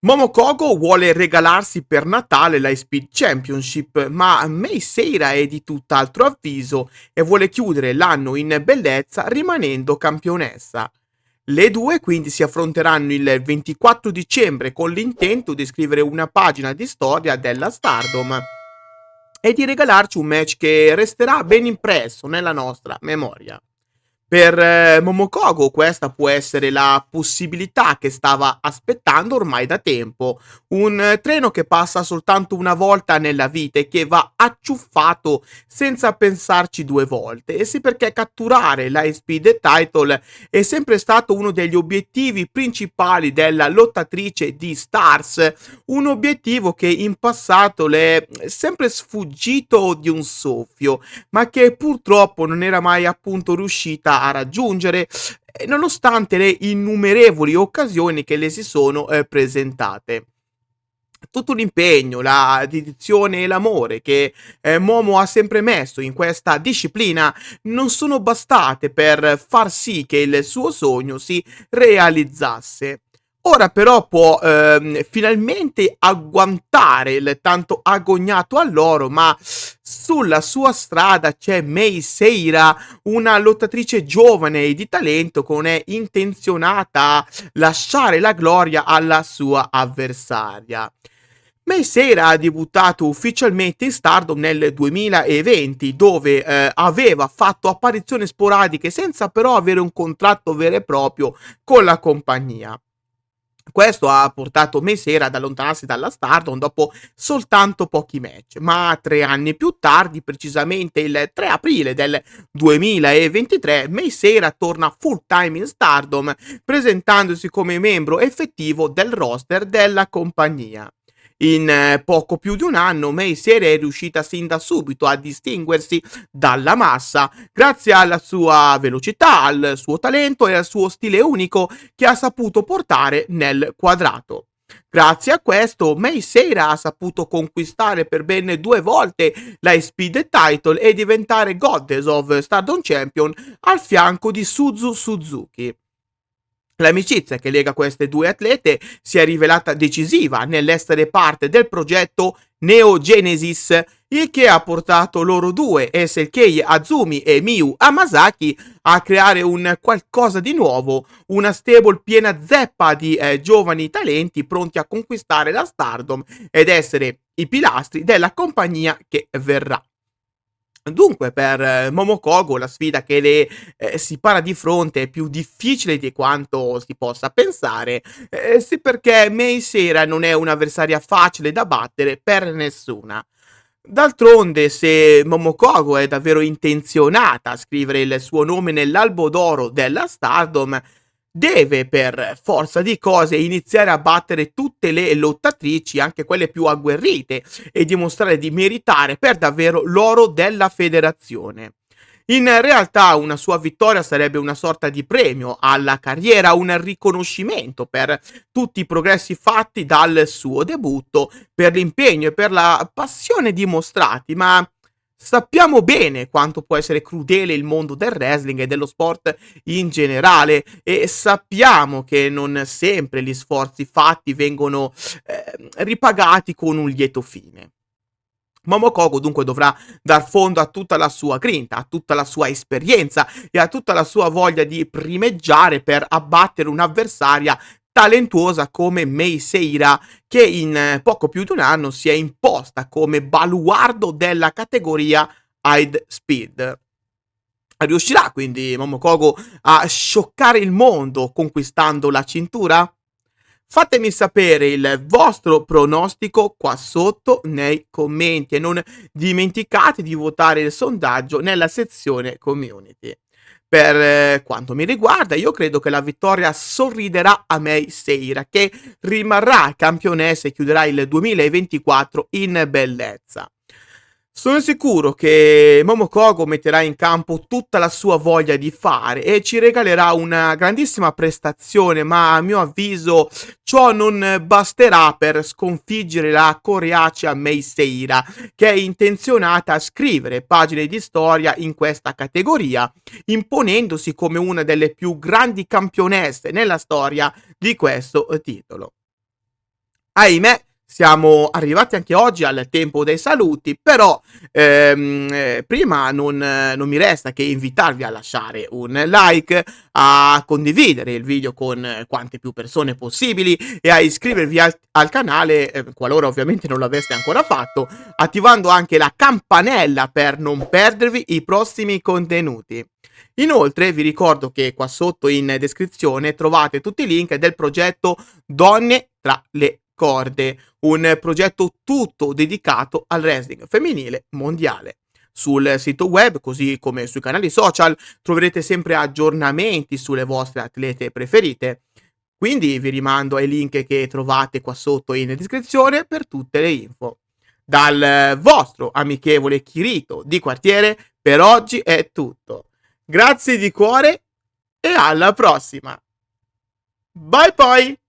Momokogo vuole regalarsi per Natale la Speed Championship, ma Mei Seira è di tutt'altro avviso e vuole chiudere l'anno in bellezza rimanendo campionessa. Le due quindi si affronteranno il 24 dicembre con l'intento di scrivere una pagina di storia della Stardom e di regalarci un match che resterà ben impresso nella nostra memoria. Per Momokogo questa può essere la possibilità che stava aspettando ormai da tempo, un treno che passa soltanto una volta nella vita e che va acciuffato senza pensarci due volte. E sì, perché catturare l'High-Speed Title è sempre stato uno degli obiettivi principali della lottatrice di Stars, un obiettivo che in passato le è sempre sfuggito di un soffio, ma che purtroppo non era mai appunto riuscita a raggiungere, nonostante le innumerevoli occasioni che le si sono presentate. Tutto l'impegno, la dedizione e l'amore che Momo ha sempre messo in questa disciplina non sono bastate per far sì che il suo sogno si realizzasse. Ora però può finalmente agguantare il tanto agognato alloro, ma sulla sua strada c'è Mei Seira, una lottatrice giovane e di talento che non è intenzionata a lasciare la gloria alla sua avversaria. Mei Seira ha debuttato ufficialmente in Stardom nel 2020, dove aveva fatto apparizioni sporadiche senza però avere un contratto vero e proprio con la compagnia. Questo ha portato Messera ad allontanarsi dalla Stardom dopo soltanto pochi match, ma 3 anni più tardi, precisamente il 3 aprile del 2023, Messera torna full time in Stardom, presentandosi come membro effettivo del roster della compagnia. In poco più di un anno, Mei Seira è riuscita sin da subito a distinguersi dalla massa grazie alla sua velocità, al suo talento e al suo stile unico che ha saputo portare nel quadrato. Grazie a questo, Mei Seira ha saputo conquistare per ben 2 volte la Speed Title e diventare Goddess of Stardom Champion al fianco di Suzu Suzuki. L'amicizia che lega queste due atlete si è rivelata decisiva nell'essere parte del progetto Neo Genesis, il che ha portato loro due, SLK Azumi e Miyu Hamasaki, a creare un qualcosa di nuovo, una stable piena zeppa di giovani talenti pronti a conquistare la Stardom ed essere i pilastri della compagnia che verrà. Dunque per Momokogo la sfida che le si para di fronte è più difficile di quanto si possa pensare, sì, perché Mei Seira non è un'avversaria facile da battere per nessuna. D'altronde, se Momokogo è davvero intenzionata a scrivere il suo nome nell'albo d'oro della Stardom, deve per forza di cose iniziare a battere tutte le lottatrici, anche quelle più agguerrite, e dimostrare di meritare per davvero l'oro della federazione. In realtà una sua vittoria sarebbe una sorta di premio alla carriera, un riconoscimento per tutti i progressi fatti dal suo debutto, per l'impegno e per la passione dimostrati, ma sappiamo bene quanto può essere crudele il mondo del wrestling e dello sport in generale, e sappiamo che non sempre gli sforzi fatti vengono ripagati con un lieto fine. Momokogo dunque dovrà dar fondo a tutta la sua grinta, a tutta la sua esperienza e a tutta la sua voglia di primeggiare per abbattere un'avversaria talentuosa come Mei Seira, che in poco più di un anno si è imposta come baluardo della categoria High Speed. Riuscirà quindi Momokogo a scioccare il mondo conquistando la cintura? Fatemi sapere il vostro pronostico qua sotto nei commenti e non dimenticate di votare il sondaggio nella sezione community. Per quanto mi riguarda, io credo che la vittoria sorriderà a Mei Seira, che rimarrà campionessa e chiuderà il 2024 in bellezza. Sono sicuro che Momokogo metterà in campo tutta la sua voglia di fare e ci regalerà una grandissima prestazione, ma a mio avviso ciò non basterà per sconfiggere la coriacea Mei Seira, che è intenzionata a scrivere pagine di storia in questa categoria, imponendosi come una delle più grandi campionesse nella storia di questo titolo. Ahimè, siamo arrivati anche oggi al tempo dei saluti, però prima non mi resta che invitarvi a lasciare un like, a condividere il video con quante più persone possibili e a iscrivervi al canale, qualora ovviamente non l'aveste ancora fatto, attivando anche la campanella per non perdervi i prossimi contenuti. Inoltre vi ricordo che qua sotto in descrizione trovate tutti i link del progetto Donne tra le corde, un progetto tutto dedicato al wrestling femminile mondiale. Sul sito web, così come sui canali social, troverete sempre aggiornamenti sulle vostre atlete preferite. Quindi vi rimando ai link che trovate qua sotto in descrizione per tutte le info. Dal vostro amichevole Kirito di quartiere, per oggi è tutto. Grazie di cuore e alla prossima. Bye bye!